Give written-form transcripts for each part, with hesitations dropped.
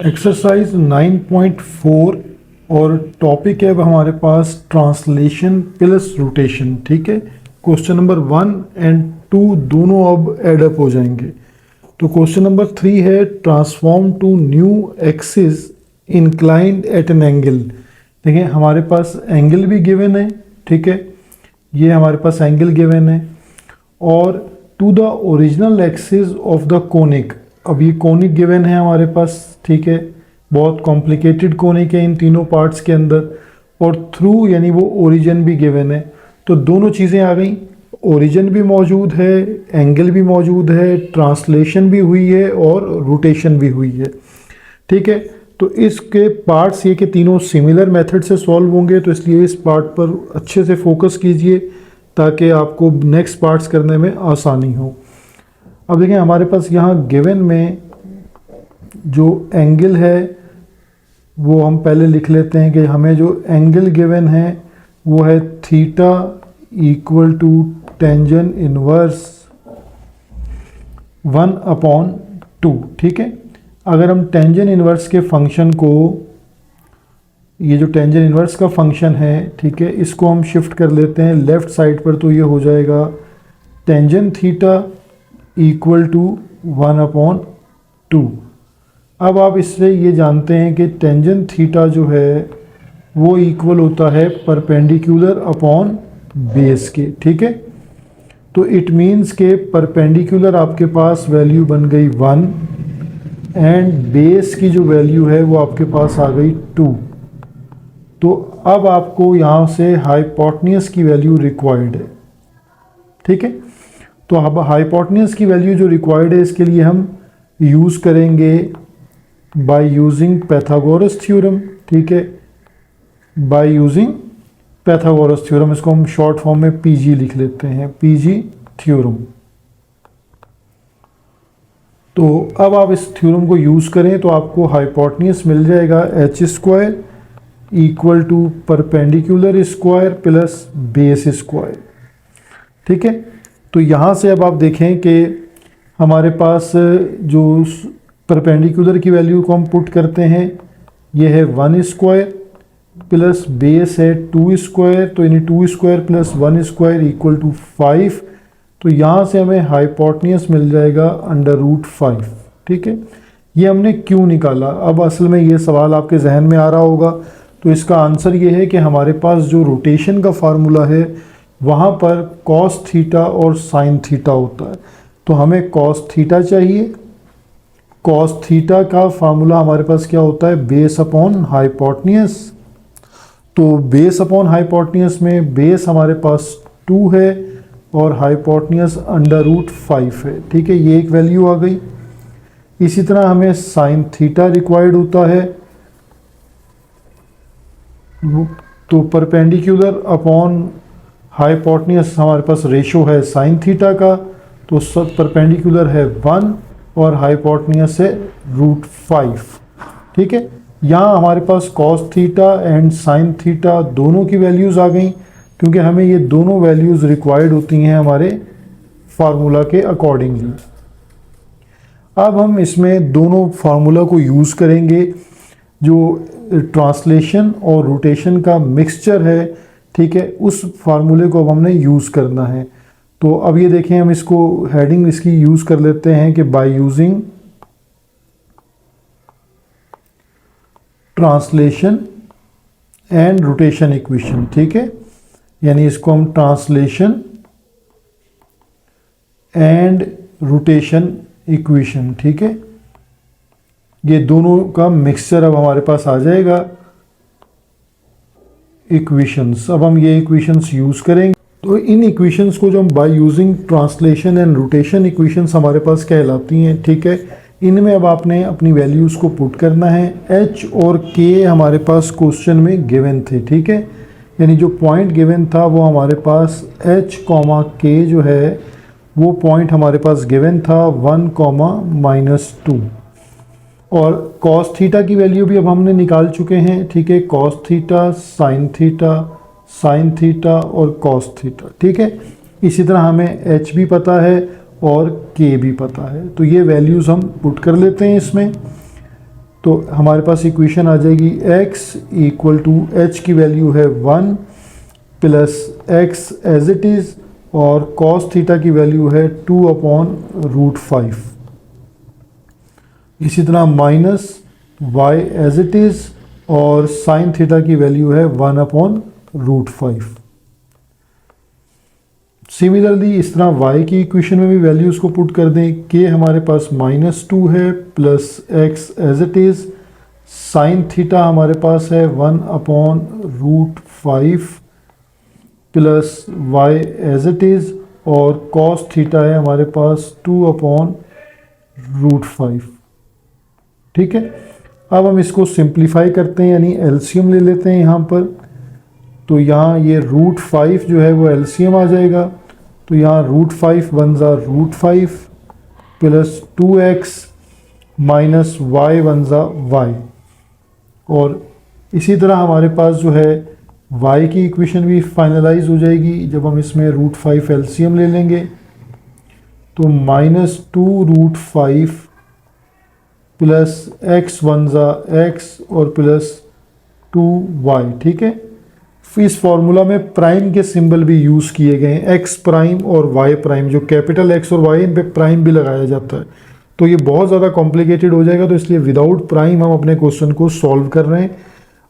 Exercise 9.4 और topic है अब हमारे पास ट्रांसलेशन प्लस रोटेशन। ठीक है, क्वेश्चन नंबर 1 एंड 2 दोनों अब एडअप हो जाएंगे। तो क्वेश्चन नंबर 3 है transform to new axis inclined at an angle. देखिए हमारे पास एंगल भी गिवन है, ठीक है, ये हमारे पास एंगल गिवन है, और to the original axis of the conic. अब ये कोनिक गिवन है हमारे पास, ठीक है, बहुत कॉम्प्लिकेटेड कोनिक है इन तीनों पार्ट्स के अंदर, और थ्रू यानी वो ओरिजिन भी गिवन है। तो दोनों चीज़ें आ गई, ओरिजिन भी मौजूद है, एंगल भी मौजूद है, ट्रांसलेशन भी हुई है और रोटेशन भी हुई है। ठीक है, तो इसके पार्ट्स ये कि तीनों सिमिलर मेथड से सॉल्व होंगे, तो इसलिए इस पार्ट पर अच्छे से फोकस कीजिए ताकि आपको नेक्स्ट पार्ट्स करने में आसानी हो। अब देखिए हमारे पास यहाँ गिवन में जो एंगल है वो हम पहले लिख लेते हैं कि हमें जो एंगल गिवन है वो है theta equal to tangent inverse 1/2। ठीक है, अगर हम टेंजेंट इनवर्स के फंक्शन को, ये जो टेंजेंट इनवर्स का फंक्शन है, ठीक है, इसको हम शिफ्ट कर लेते हैं लेफ़्ट साइड पर, तो ये हो जाएगा टेंजेंट थीटा इक्वल टू 1/2। अब आप इससे ये जानते हैं कि टेंजेंट थीटा जो है वो इक्वल होता है परपेंडिकुलर अपॉन बेस के। ठीक है, तो इट मीन्स के परपेंडिकुलर आपके पास वैल्यू बन गई 1 एंड बेस की जो वैल्यू है वो आपके पास आ गई 2। तो अब आपको यहाँ से हाइपोटेन्यूज की वैल्यू रिक्वायर्ड है। ठीक है, तो अब हाइपोटेन्यूज की वैल्यू जो रिक्वायर्ड है इसके लिए हम यूज़ करेंगे बाय यूजिंग पैथागोरस थ्योरम। ठीक है, बाय यूजिंग पैथागोरस थ्योरम, इसको हम शॉर्ट फॉर्म में पीजी लिख लेते हैं, पीजी थ्योरम। तो अब आप इस थ्योरम को यूज़ करें तो आपको हाइपोटेन्यूज मिल जाएगा h² equal to perpendicular square plus base square. ठीक है, तो यहाँ से अब आप देखें कि हमारे पास जो परपेंडिकुलर की वैल्यू को हम पुट करते हैं, ये है 1² प्लस बेस है 2², तो यानी 2² प्लस 1² इक्वल टू 5। तो यहाँ से हमें हाइपोटेन्यूज मिल जाएगा √5। ठीक है, ये हमने क्यों निकाला। अब असल में ये सवाल आपके जहन में आ रहा होगा, तो इसका आंसर ये है कि हमारे पास जो रोटेशन का फार्मूला है वहाँ पर कॉस थीटा और साइन थीटा होता है, तो हमें कॉस थीटा चाहिए। कॉस थीटा का फार्मूला हमारे पास क्या होता है, बेस अपॉन हाइपोटेन्यूज। तो बेस अपॉन हाइपोटेन्यूज में बेस हमारे पास 2 है और हाइपोटेन्यूज √5 है। ठीक है, ये एक वैल्यू आ गई। इसी तरह हमें साइन थीटा रिक्वायर्ड होता है, तो परपेंडिकुलर अपॉन हाइपोटेन्यूज हमारे पास रेशो है साइन थीटा का, तो सब परपेंडिकुलर है 1 और हाइपोटेन्यूज है √5। ठीक है, यहाँ हमारे पास cos theta and sine theta दोनों की वैल्यूज़ आ गई, क्योंकि हमें ये दोनों वैल्यूज़ रिक्वायर्ड होती हैं हमारे फार्मूला के अकॉर्डिंगली। अब हम इसमें दोनों फार्मूला को यूज़ करेंगे, जो ट्रांसलेशन और रोटेशन का मिक्सचर है। ठीक है, उस फार्मूले को अब हमने यूज़ करना है। तो अब ये देखें, हम इसको हेडिंग इसकी यूज़ कर लेते हैं कि by using translation and rotation equation. ठीक है, यानी इसको हम ट्रांसलेशन एंड रोटेशन इक्वेशन, ठीक है, ये दोनों का मिक्सचर अब हमारे पास आ जाएगा इक्वेशंस। अब हम ये इक्वेशंस यूज़ करेंगे। तो इन इक्वेशंस को जो हम by using translation and rotation equations हमारे पास कहलाती हैं। ठीक है, इनमें अब आपने अपनी वैल्यूज़ को पुट करना है। h और k हमारे पास क्वेश्चन में गिवन थे। ठीक है, यानी जो पॉइंट गिवन था वो हमारे पास h, k जो है वो पॉइंट हमारे पास गिवन था 1, -2। और कॉस थीटा की वैल्यू भी अब हमने निकाल चुके हैं। ठीक है, कॉस थीटा, साइन थीटा और कॉस थीटा। ठीक है, इसी तरह हमें h भी पता है और k भी पता है, तो ये वैल्यूज़ हम पुट कर लेते हैं इसमें। तो हमारे पास इक्वेशन आ जाएगी x इक्वल टू h की वैल्यू है 1 plus x as it is और cos थीटा की वैल्यू है 2/√5। इसी तरह minus y as it is और साइन थीटा की वैल्यू है 1/√5। सिमिलरली इस तरह y की इक्वेशन में भी वैल्यूज़ को पुट कर दें कि हमारे पास -2 है plus x as it is, sine theta हमारे पास है 1/√5 plus y as it is और cos थीटा है हमारे पास 2/√5। ठीक है, अब हम इसको सिंप्लीफाई करते हैं यानी एलसीएम ले लेते हैं यहाँ पर। तो यहाँ ये √5 जो है वो एलसीएम आ जाएगा, तो यहाँ √5 बन जा √5 प्लस 2x माइनस y बन जा y। और इसी तरह हमारे पास जो है y की इक्वेशन भी फाइनलाइज हो जाएगी जब हम इसमें √5 एलसीएम ले लेंगे। तो -2√5 प्लस x बन जा x और प्लस 2y। ठीक है, इस फॉर्मूला में प्राइम के सिंबल भी यूज़ किए गए हैं, x प्राइम और y प्राइम, जो कैपिटल X और y इन पे प्राइम भी लगाया जाता है। तो ये बहुत ज़्यादा कॉम्प्लिकेटेड हो जाएगा, तो इसलिए विदाउट प्राइम हम अपने क्वेश्चन को सॉल्व कर रहे हैं।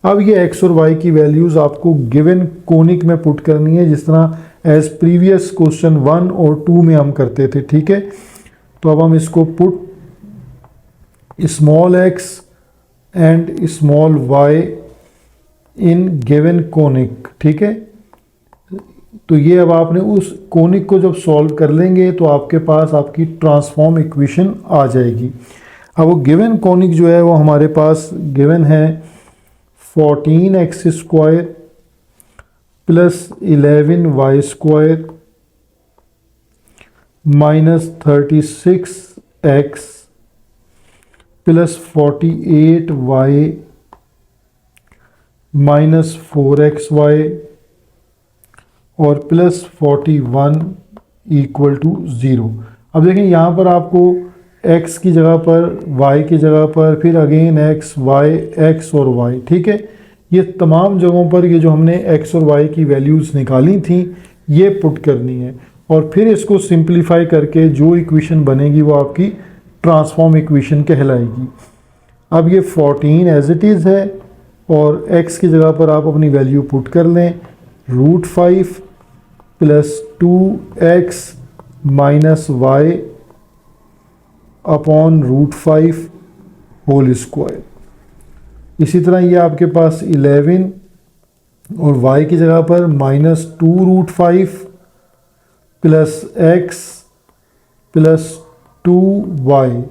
अब ये x और y की वैल्यूज़ आपको गिवन कोनिक में पुट करनी है, जिस तरह एज प्रीवियस क्वेश्चन 1 और 2 में हम करते थे। ठीक है, तो अब हम इसको put small x and small y in given conic. ठीक है, तो ये अब आपने उस कोनिक को जब सॉल्व कर लेंगे तो आपके पास आपकी ट्रांसफॉर्म इक्वेशन आ जाएगी। अब वो गिवन कोनिक जो है वो हमारे पास गिवन है 14x² plus 11y² minus 36x plus 48y minus 4xy और प्लस 41 इक्वल टू 0। अब देखें यहाँ पर आपको x की जगह पर y की जगह पर फिर अगेन x y x और y। ठीक है, ये तमाम जगहों पर ये जो हमने x और y की वैल्यूज़ निकाली थी ये पुट करनी है और फिर इसको सिंप्लीफाई करके जो इक्वेशन बनेगी वो आपकी ट्रांसफॉर्म इक्वेशन कहलाएगी। अब ये 14 एज इट इज़ है और x की जगह पर आप अपनी वैल्यू पुट कर लें, √5 plus 2x minus y upon √5 whole square. इसी तरह ये आपके पास 11 और y की जगह पर -2√5 plus x plus 2y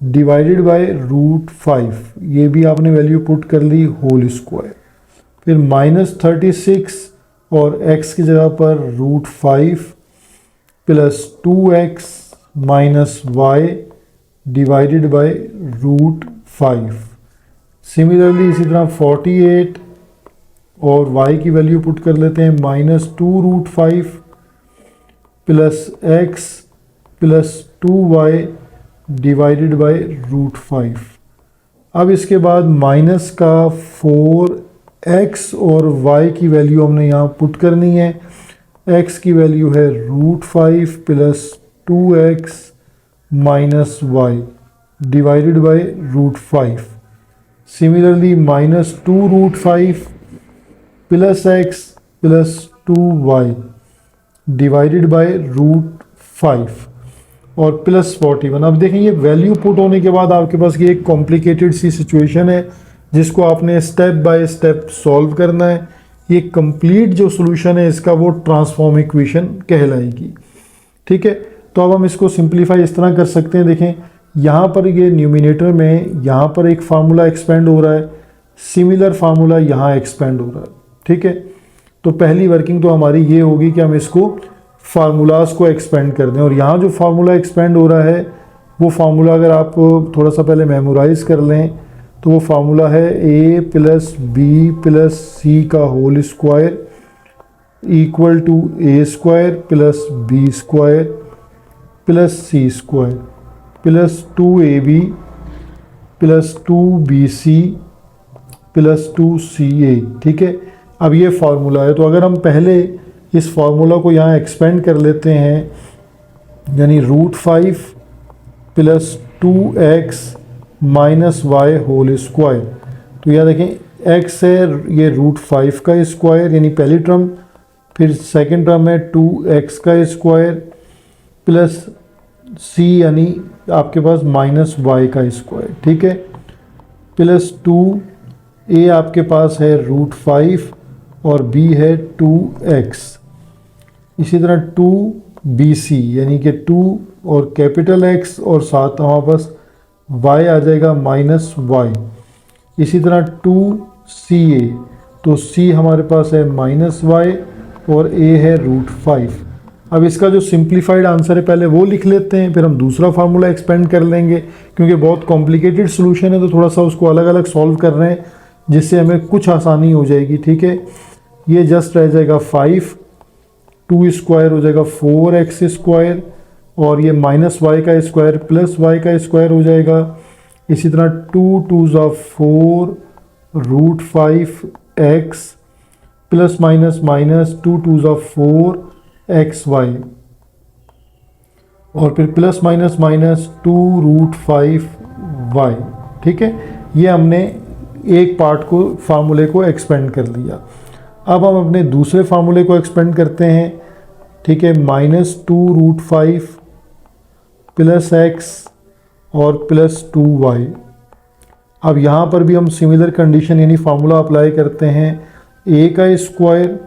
divided by √5, ये भी आपने वैल्यू पुट कर ली होल स्क्वायर। फिर -36 और x की जगह पर √5 plus 2x minus y divided by √5। Similarly इसी तरह 48 और y की वैल्यू पुट कर लेते हैं -2√5 plus x plus 2y divided by √5। अब इसके बाद माइनस का 4x और y की वैल्यू हमने यहाँ पुट करनी है। x की वैल्यू है √5 plus 2x minus y divided by √5। Similarly -2√5 plus x plus 2y divided by √5 और प्लस 41। अब देखें ये वैल्यू पुट होने के बाद आपके पास ये एक कॉम्प्लिकेटेड सी सिचुएशन है जिसको आपने स्टेप बाय स्टेप सॉल्व करना है। ये कंप्लीट जो सोल्यूशन है इसका वो ट्रांसफॉर्म इक्वेशन कहलाएगी। ठीक है, तो अब हम इसको सिंप्लीफाई इस तरह कर सकते हैं। देखें यहाँ पर ये न्यूमिनेटर में यहाँ पर एक फार्मूला एक्सपेंड हो रहा है, सिमिलर फार्मूला यहाँ एक्सपेंड हो रहा है। ठीक है, तो पहली वर्किंग तो हमारी ये होगी कि हम इसको फार्मूलाज को एक्सपेंड कर दें और यहाँ जो फार्मूला एक्सपेंड हो रहा है वो फार्मूला अगर आप थोड़ा सा पहले मेमोराइज कर लें तो वो फार्मूला है a plus b plus c का whole square equal to a² plus b² plus c² plus 2ab plus 2BC plus 2CA, ठीक है। अब ये फार्मूला है, तो अगर हम पहले इस फार्मूला को यहाँ एक्सपेंड कर लेते हैं, यानी √5 plus 2x minus y whole square, तो यहाँ देखें x है ये √5 का स्क्वायर यानी पहली टर्म, फिर सेकंड टर्म है 2x का स्क्वायर प्लस c यानी आपके पास माइनस वाई का स्क्वायर, ठीक है, प्लस 2a आपके पास है √5 और b है 2x। इसी तरह 2BC यानी कि 2 और कैपिटल X और साथ हमारे पास y आ जाएगा माइनस वाई। इसी तरह 2CA, तो c हमारे पास है माइनस वाई और a है √5। अब इसका जो सिंप्लीफाइड आंसर है पहले वो लिख लेते हैं, फिर हम दूसरा फार्मूला एक्सपेंड कर लेंगे, क्योंकि बहुत कॉम्प्लिकेटेड सोल्यूशन है तो थोड़ा सा उसको अलग अलग सॉल्व कर रहे हैं जिससे हमें कुछ आसानी हो जाएगी, ठीक है। ये जस्ट रह जाएगा 5, 2 स्क्वायर हो जाएगा 4x स्क्वायर और ये माइनस वाई का स्क्वायर प्लस वाई का स्क्वायर हो जाएगा। इसी तरह 2 2s 4 √5x plus minus minus 2 2s 4xy और फिर प्लस माइनस माइनस 2 √5y, ठीक है। ये हमने एक पार्ट को फार्मूले को एक्सपेंड कर लिया। अब हम अपने दूसरे फार्मूले को एक्सपेंड करते हैं, ठीक है, -2 √5 प्लस x और प्लस 2y। अब यहाँ पर भी हम सिमिलर कंडीशन यानी फार्मूला अप्लाई करते हैं, a का स्क्वायर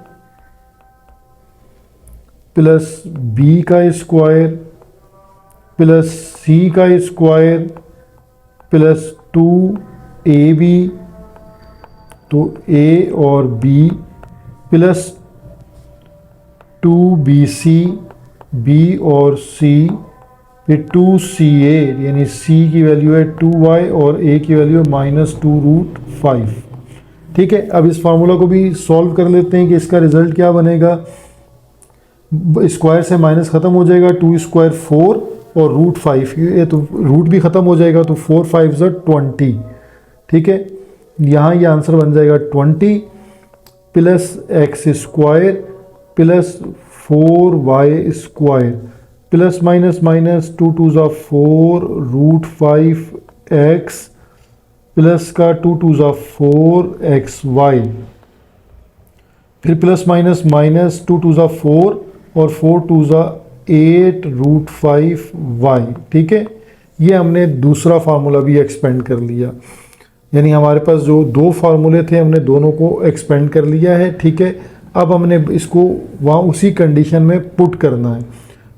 प्लस b का स्क्वायर प्लस c का स्क्वायर प्लस 2ab, तो a और b प्लस 2bc, b और c, फिर 2ca यानी c की वैल्यू है 2y और a की वैल्यू है -2 √5, ठीक है। अब इस फार्मूला को भी सॉल्व कर लेते हैं कि इसका रिजल्ट क्या बनेगा। स्क्वायर से माइनस ख़त्म हो जाएगा, 2 स्क्वायर 4 और √5, ये तो रूट भी ख़त्म हो जाएगा, तो 4 5 20, ठीक है। यहाँ ये आंसर बन जाएगा 20 plus x square plus 4y square plus minus minus 2 2s 4 √5x plus का 2 2s 4xy, फिर प्लस माइनस माइनस 2 2s 4 और 4 2s 8 √5y, ठीक है। ये हमने दूसरा फार्मूला भी एक्सपेंड कर लिया, यानी हमारे पास जो दो फार्मूले थे हमने दोनों को एक्सपेंड कर लिया है, ठीक है। अब हमने इसको वहाँ उसी कंडीशन में पुट करना है,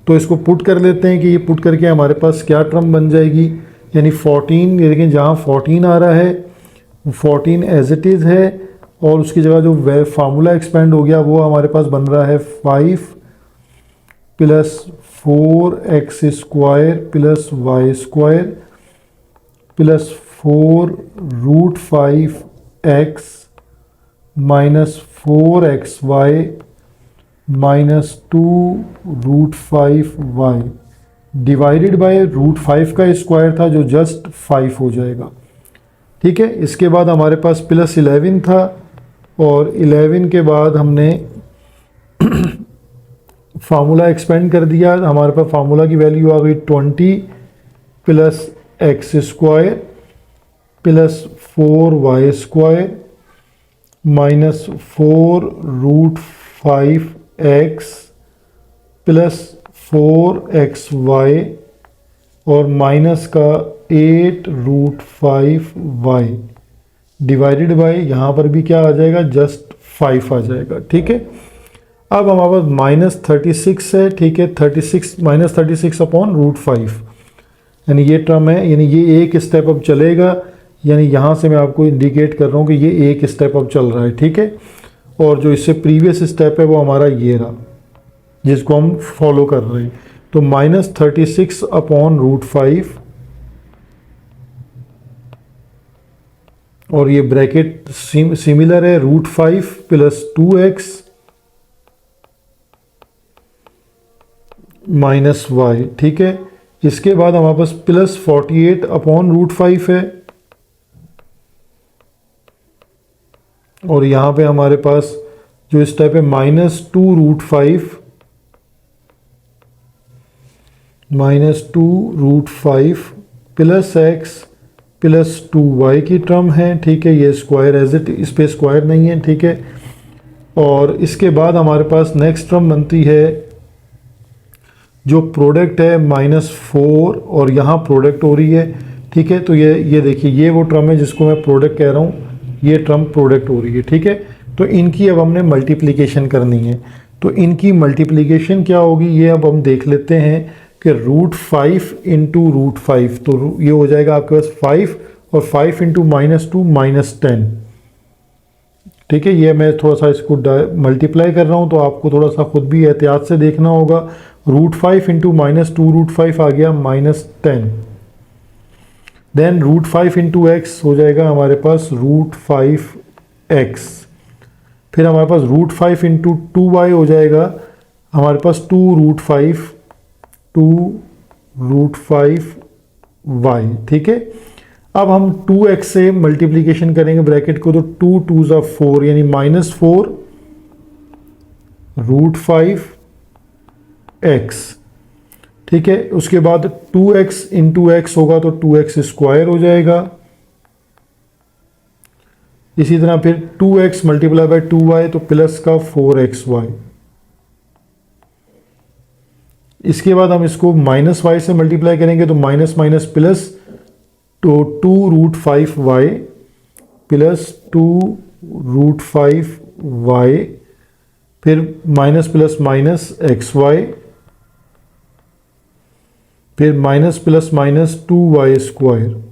तो इसको पुट कर लेते हैं कि ये पुट करके हमारे पास क्या टर्म बन जाएगी, यानी 14, ये देखें जहाँ 14 आ रहा है 14 एज इट इज़ है और उसकी जगह जो फार्मूला एक्सपेंड हो गया वो हमारे पास बन रहा है 5 plus 4x square plus y square plus 4 √5x minus 4xy minus 2 √5y divided by √5 का स्क्वायर था जो जस्ट 5 हो जाएगा, ठीक है। इसके बाद हमारे पास प्लस 11 था और 11 के बाद हमने फार्मूला एक्सपेंड कर दिया, हमारे पास फार्मूला की वैल्यू आ गई 20 plus x square plus 4y square minus 4 √5x plus 4xy और माइनस का 8 √5y डिवाइडेड बाय यहाँ पर भी क्या आ जाएगा, जस्ट 5 आ जाएगा, ठीक है। अब हमारे पास -36 है, ठीक है, 36 -36 अपॉन √5 यानी ये टर्म है, यानी ये एक स्टेप अब चलेगा, यानी यहाँ से मैं आपको इंडिकेट कर रहा हूँ कि ये एक स्टेप अब चल रहा है, ठीक है। और जो इससे प्रीवियस स्टेप है वो हमारा ये रहा जिसको हम फॉलो कर रहे हैं, तो -36 अपॉन √5 और ये ब्रैकेट सिमिलर है √5 प्लस 2x माइनस y, ठीक है। इसके बाद हमारे पास प्लस 48 अपॉन √5 है और यहाँ पे हमारे पास जो स्टेप है -2√5 प्लस x प्लस 2y की टर्म है, ठीक है। ये स्क्वायर एज इट, इस पे स्क्वायर नहीं है, ठीक है। और इसके बाद हमारे पास नेक्स्ट टर्म बनती है जो प्रोडक्ट है -4 और यहाँ प्रोडक्ट हो रही है, ठीक है। तो ये देखिए, ये वो टर्म है जिसको मैं प्रोडक्ट कह रहा हूँ, ये टर्म प्रोडक्ट हो रही है, ठीक है। तो इनकी अब हमने मल्टीप्लिकेशन करनी है। तो इनकी मल्टीप्लिकेशन क्या होगी ये अब हम देख लेते हैं कि √5 इंटू √5, तो ये हो जाएगा आपके पास 5 और 5 इंटू -2 -10, ठीक है। ये मैं थोड़ा सा इसको मल्टीप्लाई कर रहा हूँ, तो आपको थोड़ा सा खुद भी एहतियात से देखना होगा। √5 इंटू -2√5 आ गया -10। देन √5 इंटू एक्स हो जाएगा हमारे पास √5x। फिर हमारे पास √5 इंटू 2y हो जाएगा हमारे पास 2√5y, ठीक है। अब हम 2x से मल्टीप्लिकेशन करेंगे ब्रैकेट को, तो 2 2 ज़ा 4 यानी -4 √5x, ठीक है। उसके बाद 2x इंटू एक्स होगा तो 2x स्क्वायर हो जाएगा। इसी तरह फिर 2x मल्टीप्लाई बाय 2y तो प्लस का 4xy। इसके बाद हम इसको -y से मल्टीप्लाई करेंगे तो माइनस माइनस प्लस, तो 2√5y प्लस 2√5y, फिर माइनस प्लस माइनस xy, फिर minus plus minus 2y square.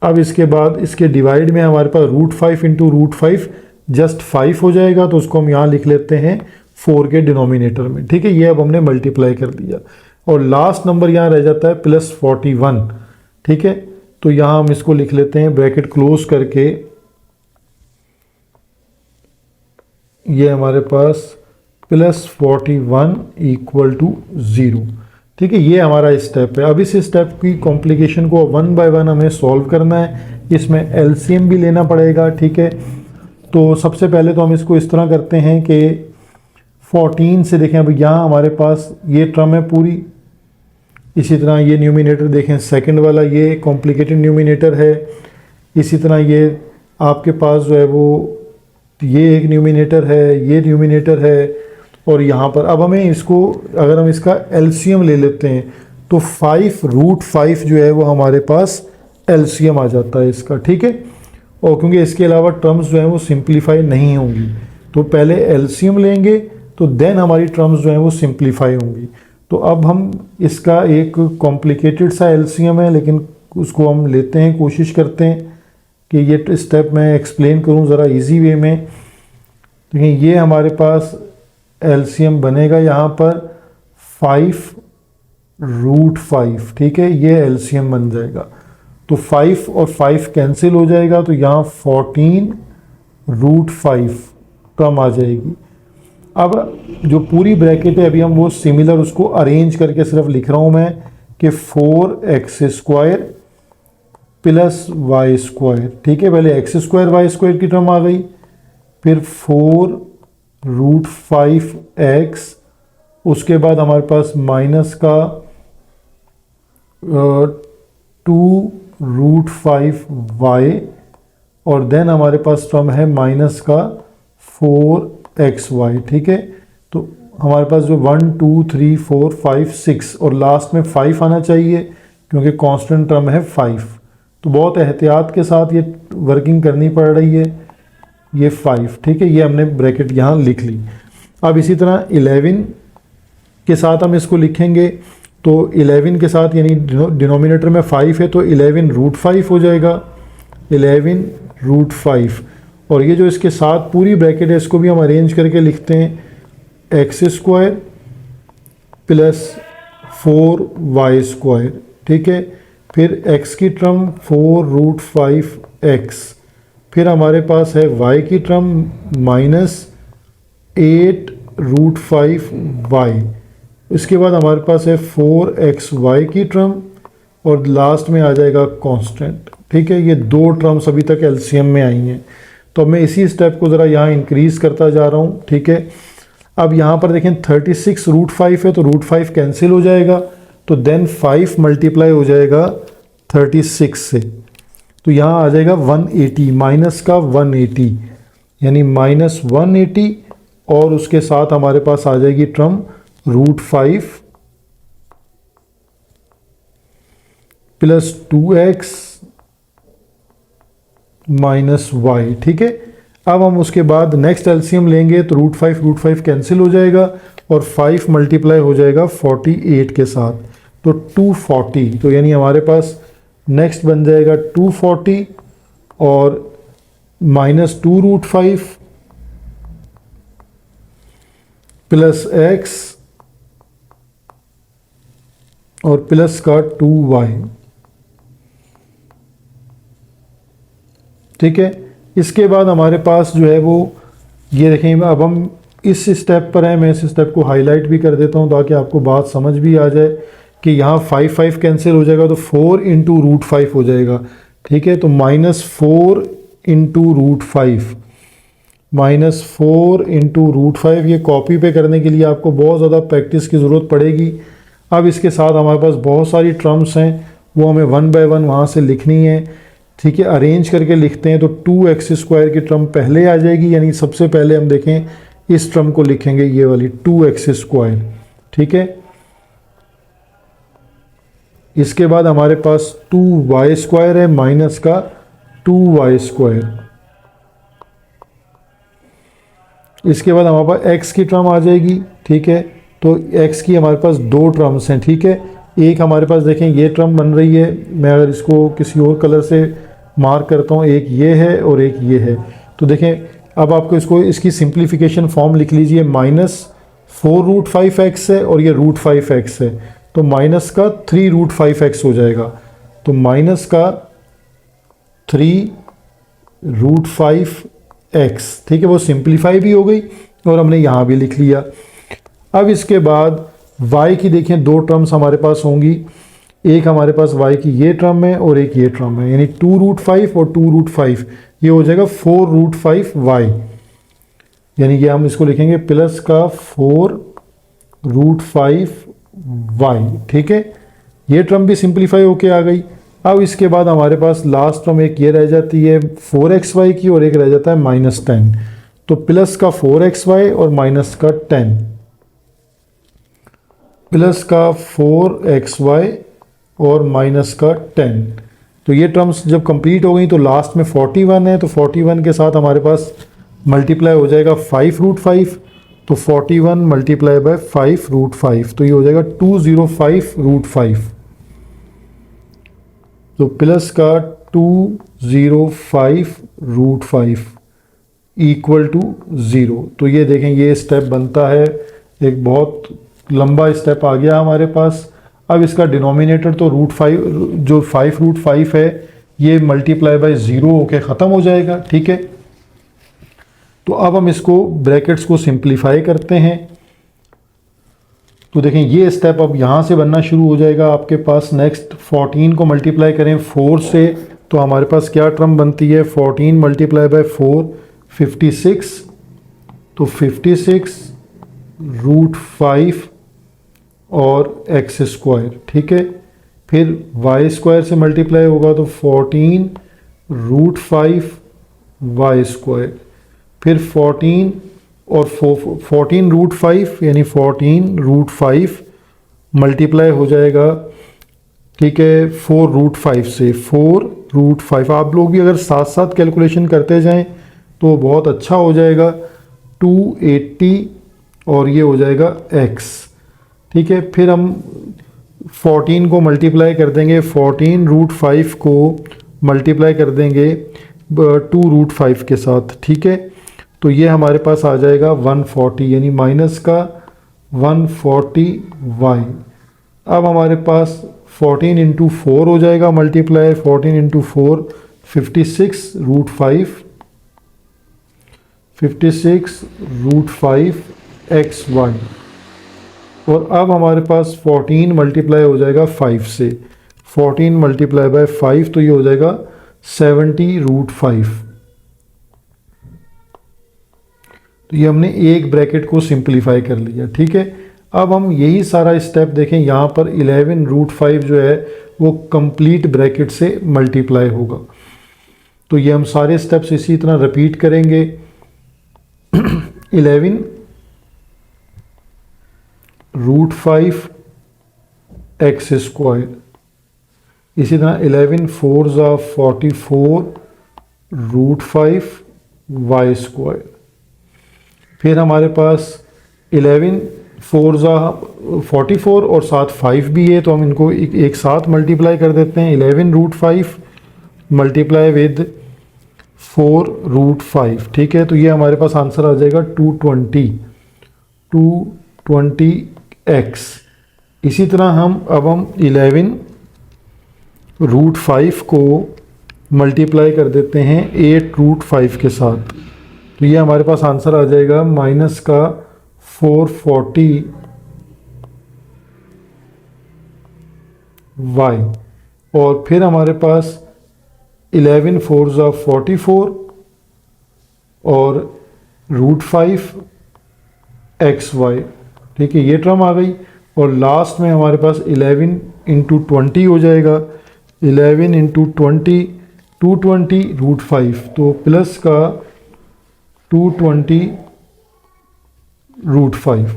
अब इसके बाद इसके डिवाइड में हमारे पास √5 इंटू √5 जस्ट 5 हो जाएगा, तो उसको हम यहाँ लिख लेते हैं 4 के डिनोमिनेटर में, ठीक है। ये अब हमने मल्टीप्लाई कर दिया और लास्ट नंबर यहाँ रह जाता है +41, ठीक है। तो यहाँ हम इसको लिख लेते हैं ब्रैकेट क्लोज करके, ये हमारे पास +41 = 0, ठीक है। ये हमारा स्टेप है। अब इस स्टेप की कॉम्प्लिकेशन को 1 बाय 1 हमें सॉल्व करना है। इसमें एलसीएम भी लेना पड़ेगा, ठीक है। तो सबसे पहले तो हम इसको इस तरह करते हैं कि 14 से देखें, अब यहाँ हमारे पास ये टर्म है पूरी, इसी तरह ये न्यूमिनेटर देखें सेकंड वाला, ये कॉम्प्लिकेटेड न्यूमिनेटर है। इसी तरह ये आपके पास जो है वो ये एक न्यूमिनेटर है, ये न्यूमिनेटर है, और यहाँ पर अब हमें इसको, अगर हम इसका एलसीएम ले लेते हैं तो 5√5 जो है वो हमारे पास एलसीएम आ जाता है इसका, ठीक है। और क्योंकि इसके अलावा टर्म्स जो हैं वो सिंप्लीफाई नहीं होंगी, तो पहले एलसीएम लेंगे तो देन हमारी टर्म्स जो हैं वो सिंप्लीफाई होंगी। तो अब हम इसका एक कॉम्प्लिकेटेड सा एलसीएम है, लेकिन उसको हम लेते हैं, कोशिश करते हैं कि ये स्टेप मैं एक्सप्लेन करूं ज़रा इजी वे में। लेकिन ये हमारे पास एलसीएम बनेगा यहाँ पर 5√5, ठीक है। ये एलसीएम बन जाएगा, तो 5 और 5 कैंसिल हो जाएगा, तो यहाँ 14√5 कम आ जाएगी। अब जो पूरी ब्रैकेट है अभी हम वो सिमिलर उसको अरेंज करके सिर्फ लिख रहा हूँ मैं कि 4x² प्लस y², ठीक है। पहले x² y² की टर्म आ गई, फिर 4√5x, उसके बाद हमारे पास माइनस का 2√5y, और देन हमारे पास टर्म है माइनस का 4xy, ठीक है। तो हमारे पास जो 1 2 3 4 5 6 और लास्ट में 5 आना चाहिए क्योंकि कांस्टेंट टर्म है 5। तो बहुत एहतियात के साथ ये वर्किंग करनी पड़ रही है, ये 5, ठीक है। ये हमने ब्रैकेट यहाँ लिख ली। अब इसी तरह 11 के साथ हम इसको लिखेंगे, तो 11 के साथ यानी डिनोमिनेटर में 5 है तो 11√5 हो जाएगा, 11√5। और ये जो इसके साथ पूरी ब्रैकेट है इसको भी हम अरेंज करके लिखते हैं x² प्लस 4y², ठीक है। फिर x की टर्म 4√5x, फिर हमारे पास है y की टर्म -8√5y, इसके बाद हमारे पास है 4xy की टर्म, और लास्ट में आ जाएगा कांस्टेंट, ठीक है। ये दो टर्म्स अभी तक एलसीएम में आई हैं। तो मैं इसी स्टेप को ज़रा यहाँ इंक्रीज़ करता जा रहा हूँ, ठीक है। अब यहाँ पर देखें 36 रूट 5 है तो रूट 5 कैंसिल हो जाएगा, तो देन 5 मल्टीप्लाई हो जाएगा 36 से, तो यहाँ आ जाएगा 180, माइनस का 180 यानी माइनस 180, और उसके साथ हमारे पास आ जाएगी term root 5 plus 2x minus y, ठीक है। अब हम उसके बाद नेक्स्ट एलसीएम लेंगे तो रूट 5 कैंसिल हो जाएगा और 5 मल्टीप्लाई हो जाएगा 48 के साथ, तो 240, तो यानी हमारे पास नेक्स्ट बन जाएगा 240 और माइनस 2 रूट 5 प्लस x और प्लस का 2y, ठीक है। इसके बाद हमारे पास जो है वो ये देखें, अब हम इस स्टेप पर हैं, मैं इस स्टेप को हाईलाइट भी कर देता हूँ ताकि आपको बात समझ भी आ जाए कि यहाँ 5 कैंसिल हो जाएगा तो 4 इंटू रूट 5 हो जाएगा, ठीक है। तो minus 4 into root 5, minus 4 into root 5, ये कॉपी पे करने के लिए आपको बहुत ज़्यादा प्रैक्टिस की ज़रूरत पड़ेगी। अब इसके साथ हमारे पास बहुत सारी टर्म्स हैं, वो हमें वन बाय वन वहाँ से लिखनी है, ठीक है। अरेंज करके लिखते हैं तो 2x² की टर्म पहले आ जाएगी, यानी सबसे पहले हम देखें इस टर्म को लिखेंगे, ये वाली 2x², ठीक है। इसके बाद हमारे पास 2y² है माइनस का 2y², इसके बाद हमारे पास x की टर्म आ जाएगी, ठीक है। तो x की हमारे पास दो टर्म्स हैं, ठीक है। एक हमारे पास देखें ये टर्म बन रही है, मैं अगर इसको किसी और कलर से मार्क करता हूँ, एक ये है और एक ये है, तो देखें अब आपको इसकी सिंप्लीफिकेशन फॉर्म लिख लीजिए, माइनस 4 रूट 5x है और ये रूट 5x है, तो माइनस का 3 रूट 5x हो जाएगा, तो माइनस का 3 रूट 5x, ठीक है। वो सिंप्लीफाई भी हो गई और हमने यहाँ भी लिख लिया। अब इसके बाद y की देखें दो टर्म्स हमारे पास होंगी, एक हमारे पास y की ये टर्म है और एक ये टर्म है, यानी 2 रूट 5 और 2 रूट 5, ये हो जाएगा 4 रूट 5y, यानी ये हम इसको लिखेंगे प्लस का 4 रूट 5y, ठीक है। ये टर्म भी सिंप्लीफाई होके आ गई। अब इसके बाद हमारे पास लास्ट टर्म एक ये रह जाती है 4xy की और एक रह जाता है माइनस 10, तो प्लस का 4xy और माइनस का 10, प्लस का 4xy और माइनस का 10, तो ये टर्म्स जब कंप्लीट हो गई तो लास्ट में 41 है, तो 41 के साथ हमारे पास मल्टीप्लाई हो जाएगा 5 रूट 5, तो 41 मल्टीप्लाई बाय 5 रूट 5, तो ये हो जाएगा 205 रूट 5, तो प्लस का 205 रूट 5 इक्वल टू 0। तो ये देखें ये स्टेप बनता है, एक बहुत लंबा स्टेप आ गया हमारे पास। अब इसका डिनोमिनेटर तो रूट 5, जो 5 रूट 5 है, ये मल्टीप्लाई बाय 0 होके ख़त्म हो जाएगा, ठीक है। तो अब हम इसको ब्रैकेट्स को सिंप्लीफाई करते हैं, तो देखें ये स्टेप अब यहाँ से बनना शुरू हो जाएगा आपके पास। नेक्स्ट 14 को मल्टीप्लाई करें 4 से, तो हमारे पास क्या टर्म बनती है, 14 मल्टीप्लाई बाय 4 56, तो 56 रूट 5 और x², ठीक है। फिर y² से मल्टीप्लाई होगा तो 14 रूट 5 y², फिर 14 और 14 रूट 5 यानी 14 रूट 5 मल्टीप्लाई हो जाएगा, ठीक है, 4 रूट 5 से, 4 रूट 5। आप लोग भी अगर साथ साथ कैलकुलेशन करते जाएं तो बहुत अच्छा हो जाएगा, 280 और ये हो जाएगा x, ठीक है। फिर हम 14 को मल्टीप्लाई कर देंगे, 14 रूट 5 को मल्टीप्लाई कर देंगे 2 रूट 5 के साथ, ठीक है। तो ये हमारे पास आ जाएगा 140, यानी माइनस का 140y। अब हमारे पास 14 इंटू 4 हो जाएगा multiply, 14 into 4 56 root 5, 56 root 5 xy। और अब हमारे पास 14 मल्टीप्लाई हो जाएगा 5 से, 14 मल्टीप्लाई बाय 5, तो ये हो जाएगा 70 रूट 5, तो ये हमने एक ब्रैकेट को सिंप्लीफाई कर लिया, ठीक है। अब हम यही सारा स्टेप देखें, यहाँ पर 11√5 जो है वो कंप्लीट ब्रैकेट से मल्टीप्लाई होगा। तो ये हम सारे स्टेप्स इसी तरह रिपीट करेंगे। 11√5 एक्स स्क्वायर, इसी तरह 11 4 44 √5 वाई स्क्वायर। फिर हमारे पास 11 4 44 और साथ 5 भी है, तो हम इनको एक साथ मल्टीप्लाई कर देते हैं। 11√5 मल्टीप्लाई विद 4√5, ठीक है। तो ये हमारे पास आंसर आ जाएगा 220x। इसी तरह हम 11√5 को मल्टीप्लाई कर देते हैं 8√5 के साथ। तो ये हमारे पास आंसर आ जाएगा माइनस का 440 y। और फिर हमारे पास 11 4 44 और √5 xy, ठीक है, ये टर्म आ गई। और लास्ट में हमारे पास 11 × 20 हो जाएगा। 11 × 20 220 √5, तो प्लस का 220 √5।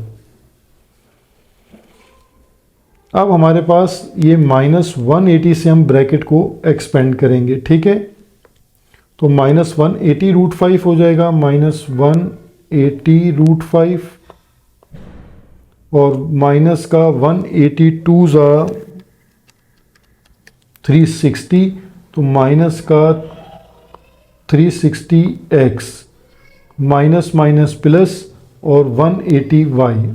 अब हमारे पास ये -180 से हम ब्रैकेट को एक्सपेंड करेंगे, ठीक है। तो -180 √5 हो जाएगा, -180 √5 और माइनस का 182 360, तो माइनस का 360x, माइनस माइनस प्लस और 180y।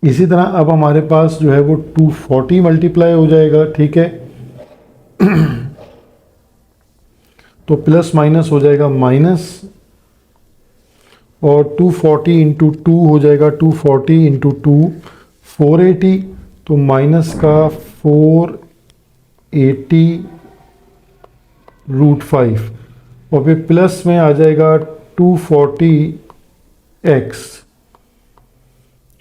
इसी तरह अब हमारे पास जो है वो 240 मल्टीप्लाई हो जाएगा, ठीक है। तो प्लस माइनस हो जाएगा माइनस, और 240 × 2 हो जाएगा 240 × 2 480, तो माइनस का 480 √5 और फिर प्लस में आ जाएगा 240x।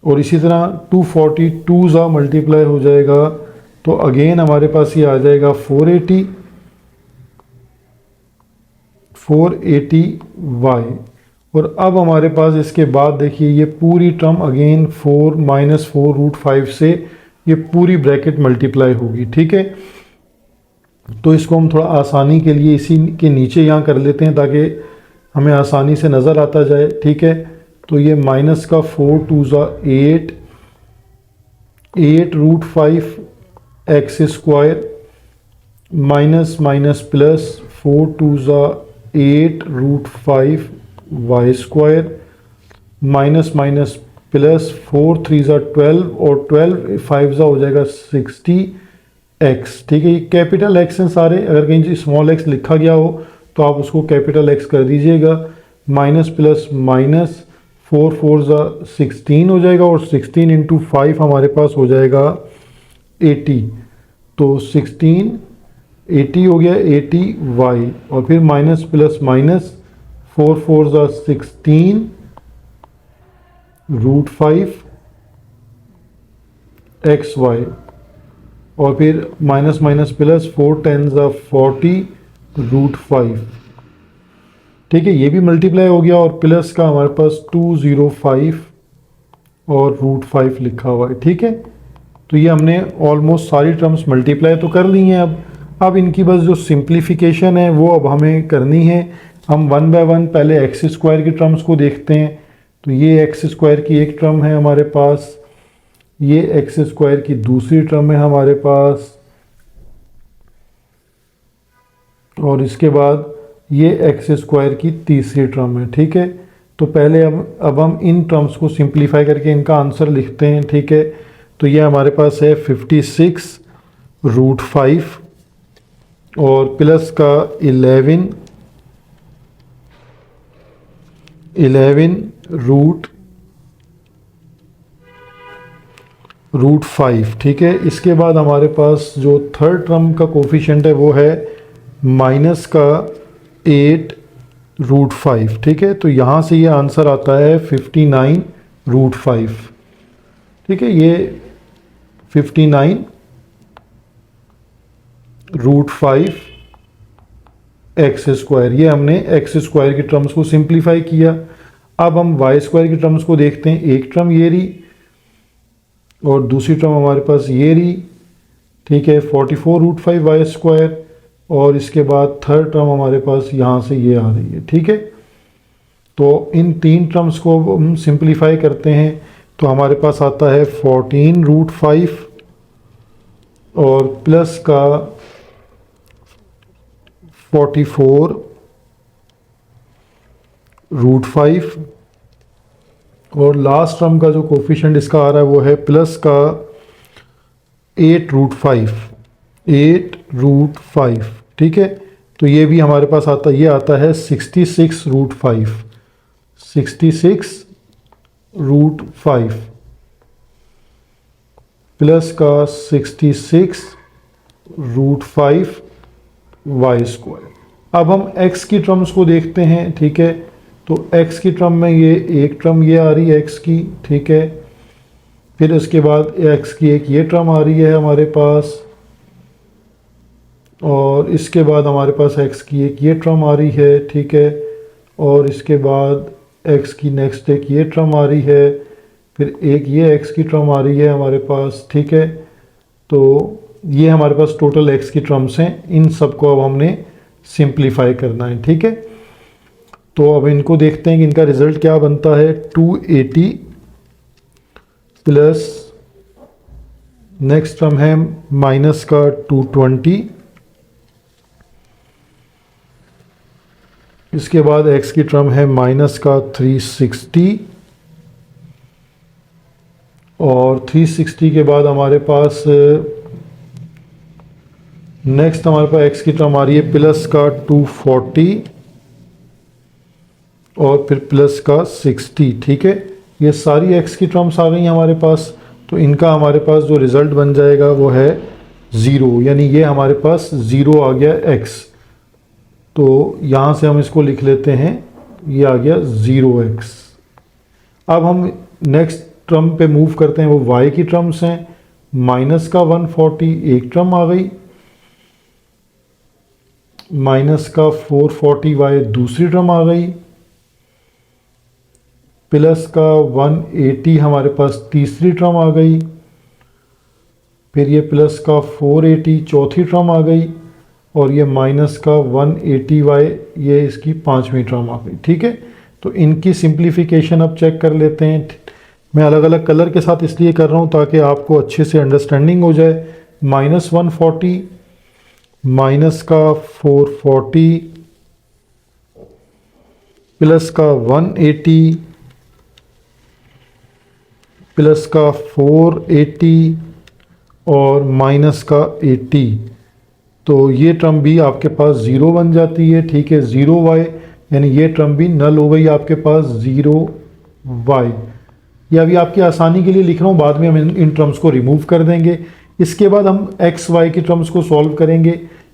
और इसी तरह 242 मल्टीप्लाई हो जाएगा, तो अगेन हमारे पास ये आ जाएगा 480y। और अब हमारे पास इसके बाद देखिए ये पूरी टर्म अगेन 4 -4 √5 से ये पूरी ब्रैकेट मल्टीप्लाई होगी, ठीक है। तो इसको हम थोड़ा आसानी के लिए इसी के नीचे यहाँ कर लेते हैं ताकि हमें आसानी से नज़र आता जाए, ठीक है। तो ये माइनस का 4 2 8 8√5 x square, minus minus plus 4 2 8√5 y square, minus minus plus 4 3 12 और 12 5 हो जाएगा 60x, ठीक है। ये कैपिटल एक्स हैं सारे, अगर कहीं स्मॉल एक्स लिखा गया हो तो आप उसको कैपिटल एक्स कर दीजिएगा। माइनस प्लस माइनस 4 4 16 हो जाएगा, और 16 × 5 हमारे पास हो जाएगा 80, तो 16 80 हो गया 80y। और फिर माइनस प्लस माइनस 4 4 16 √5 xy, और फिर माइनस माइनस प्लस 4 10 40 √5, ठीक है। ये भी मल्टीप्लाई हो गया, और प्लस का हमारे पास 205 और √5 लिखा हुआ है, ठीक है। तो ये हमने ऑलमोस्ट सारी टर्म्स मल्टीप्लाई तो कर ली हैं। अब इनकी बस जो सिंप्लीफिकेशन है वो अब हमें करनी है। हम 1 बाय 1 पहले एक्स स्क्वायर की टर्म्स को देखते हैं। तो ये एक्स स्क्वायर की एक टर्म है हमारे पास, ये एक्स स्क्वायर की दूसरी टर्म है हमारे पास, और इसके बाद ये एक्स स्क्वायर की तीसरी टर्म है, ठीक है। तो पहले अब हम इन टर्म्स को सिंप्लीफाई करके इनका आंसर लिखते हैं, ठीक है। तो ये हमारे पास है 56 √5 और प्लस का 11 √5, ठीक है। इसके बाद हमारे पास जो थर्ड टर्म का कोफिशिएंट है वो है माइनस का 8 √5, ठीक है। तो यहाँ से ये आंसर आता है 59√5, ठीक है। ये 59√5 एक्स स्क्वायर, ये हमने एक्स स्क्वायर की टर्म्स को सिंप्लीफाई किया। अब हम वाई स्क्वायर की टर्म्स को देखते हैं। एक टर्म ये रही और दूसरी टर्म हमारे पास ये रही, ठीक है, 44√5 वाई स्क्वायर, और इसके बाद थर्ड टर्म हमारे पास यहाँ से ये आ रही है, ठीक है। तो इन तीन टर्म्स को हम सिंप्लीफाई करते हैं तो हमारे पास आता है 14√5 और प्लस का 44√5, और लास्ट टर्म का जो कोफिशिएंट इसका आ रहा है वो है प्लस का 8√5, ठीक है। तो ये भी हमारे पास आता, ये आता है 66√5 प्लस का 66√5 वाई स्क्वायर। अब हम x की टर्म्स को देखते हैं, ठीक है। तो x की टर्म में ये एक टर्म ये आ रही है x की, ठीक है। फिर उसके बाद x की एक ये टर्म आ रही है हमारे पास, और इसके बाद हमारे पास x की एक ये टर्म आ रही है, ठीक है। और इसके बाद x की नेक्स्ट एक ये टर्म आ रही है, फिर एक ये x की टर्म आ रही है हमारे पास, ठीक है। तो ये हमारे पास टोटल x की टर्म्स हैं। इन सबको अब हमने सिंप्लीफाई करना है, ठीक है। तो अब इनको देखते हैं कि इनका रिजल्ट क्या बनता है। 280 प्लस नेक्स्ट टर्म है माइनस का 220, इसके बाद x की टर्म है माइनस का 360, और 360 के बाद हमारे पास नेक्स्ट हमारे पास x की टर्म आ रही है प्लस का 240 और फिर प्लस का 60, ठीक है। ये सारी x की टर्म्स आ गई हमारे पास। तो इनका हमारे पास जो रिजल्ट बन जाएगा वो है 0, यानी ये हमारे पास 0 आ गया x। तो यहाँ से हम इसको लिख लेते हैं, ये आ गया 0x। अब हम नेक्स्ट टर्म पे मूव करते हैं, वो y की टर्म्स हैं। माइनस का 140 एक टर्म आ गई, माइनस का 440y दूसरी टर्म आ गई, प्लस का 180 हमारे पास तीसरी टर्म आ गई, फिर ये प्लस का 480 चौथी टर्म आ गई, और ये माइनस का 180y ये इसकी पांचवी टर्म आ गई, ठीक है। तो इनकी सिंप्लीफिकेशन अब चेक कर लेते हैं। मैं अलग अलग कलर के साथ इसलिए कर रहा हूँ ताकि आपको अच्छे से अंडरस्टैंडिंग हो जाए। माइनस 140, माइनस का 440, प्लस का 180, प्लस का 480 और माइनस का 80। तो ये टर्म भी आपके पास 0 बन जाती है, ठीक है। 0y यानी ये टर्म भी नल हो गई आपके पास 0y। ये अभी आपकी आसानी के लिए लिख रहा हूँ, बाद में हम इन टर्म्स को रिमूव कर देंगे। इसके बाद हम एक्स वाई की टर्म्स को सॉल्व करेंगे।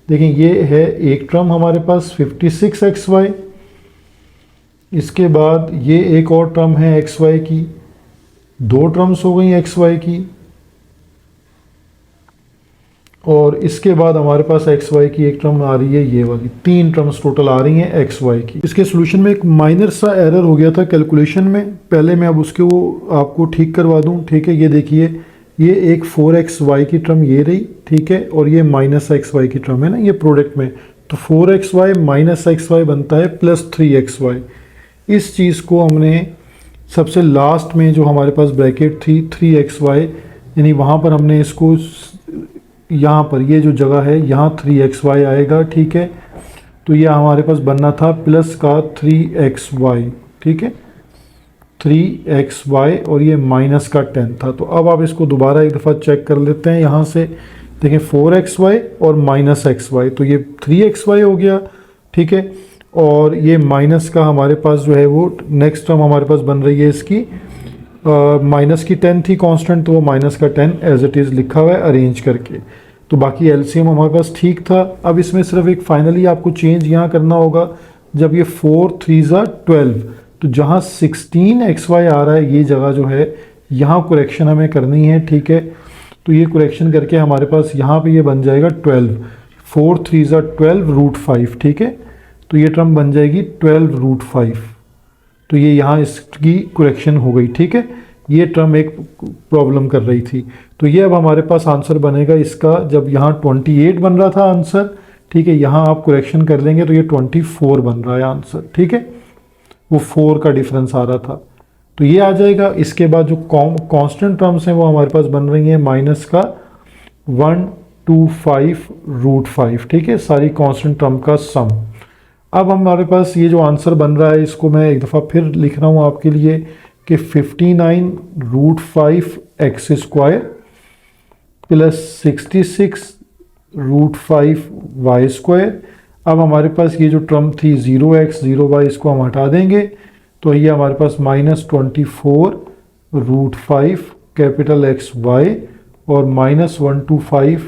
देखें ये है एक टर्म हमारे पास 56xy, इसके बाद ये एक और टर्म है xy की, दो टर्म्स हो गई xy की, और इसके बाद हमारे पास xy की एक टर्म आ रही है ये वाली। तीन टर्म्स टोटल आ रही हैं xy की। इसके सोल्यूशन में एक माइनर सा एरर हो गया था कैलकुलेशन में, पहले मैं अब उसके वो आपको ठीक करवा दूं, ठीक है। ये देखिए ये एक 4xy की टर्म ये रही, ठीक है, और ये माइनस xy की टर्म है ना ये प्रोडक्ट में, तो 4xy माइनस xy बनता है प्लस 3xy। इस चीज़ को हमने सबसे लास्ट में जो हमारे पास ब्रैकेट थी 3xy, यानी वहाँ पर हमने इसको यहाँ पर ये जो जगह है यहाँ 3xy आएगा, ठीक है। तो ये हमारे पास बनना था प्लस का 3xy, ठीक है, 3xy, और ये माइनस का 10 था। तो अब आप इसको दोबारा एक दफ़ा चेक कर लेते हैं। यहाँ से देखें 4xy और माइनस xy, तो ये 3xy हो गया, ठीक है। और ये माइनस का हमारे पास जो है वो नेक्स्ट टर्म हमारे पास बन रही है इसकी माइनस की 10 थी कांस्टेंट, तो वो माइनस का 10 एज इट इज़ लिखा हुआ है अरेंज करके। तो बाकी एलसीएम हमारे पास ठीक था। अब इसमें सिर्फ एक फाइनली आपको चेंज यहाँ करना होगा, जब ये 4 3 ज़ा 12, तो जहाँ 16xy आ रहा है ये जगह जो है यहाँ करेक्शन हमें करनी है, ठीक है। तो ये करेक्शन करके हमारे पास यहाँ पे ये बन जाएगा 12, 4 3 ज़ा 12 रूट 5, ठीक है। तो ये टर्म बन जाएगी 12 रूट 5। तो ये यहाँ इसकी करेक्शन हो गई, ठीक है। ये टर्म एक प्रॉब्लम कर रही थी। तो ये अब हमारे पास आंसर बनेगा इसका, जब यहाँ 28 बन रहा था आंसर, ठीक है, यहाँ आप करेक्शन कर लेंगे तो ये 24 बन रहा है आंसर, ठीक है। वो 4 का डिफरेंस आ रहा था, तो ये आ जाएगा। इसके बाद जो कांस्टेंट टर्म्स हैं वो हमारे पास बन रही हैं माइनस का 125 रूट 5, ठीक है, सारी कांस्टेंट टर्म का सम। अब हमारे पास ये जो आंसर बन रहा है इसको मैं एक दफ़ा फिर लिख रहा हूँ आपके लिए कि 59 root 5 x square plus 66 root 5 y square. अब हमारे पास ये जो टर्म थी 0x 0y, इसको हम हटा देंगे तो ये हमारे पास -24 रूट 5 कैपिटल एक्स वाई और -125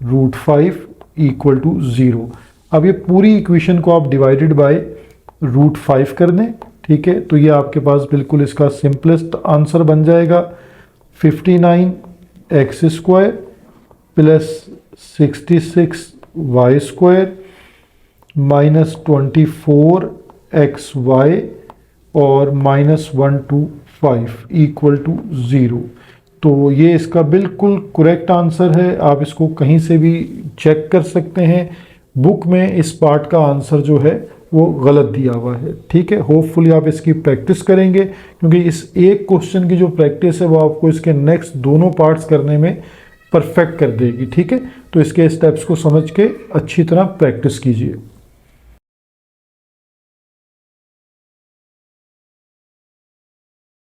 रूट 5 इक्वल टू 0। अब ये पूरी इक्वेशन को आप डिवाइडेड बाय रूट 5 कर दें, ठीक है। तो ये आपके पास बिल्कुल इसका सिंपलेस्ट आंसर बन जाएगा 59 x square plus 66 y square -24 x y और -125 इक्वल टू 0। तो ये इसका बिल्कुल करेक्ट आंसर है। आप इसको कहीं से भी चेक कर सकते हैं, बुक में इस पार्ट का आंसर जो है वो गलत दिया हुआ है, ठीक है। होपफुली आप इसकी प्रैक्टिस करेंगे, क्योंकि इस एक क्वेश्चन की जो प्रैक्टिस है वो आपको इसके नेक्स्ट दोनों पार्ट्स करने में परफेक्ट कर देगी, ठीक है। तो इसके स्टेप्स को समझ के अच्छी तरह प्रैक्टिस कीजिए।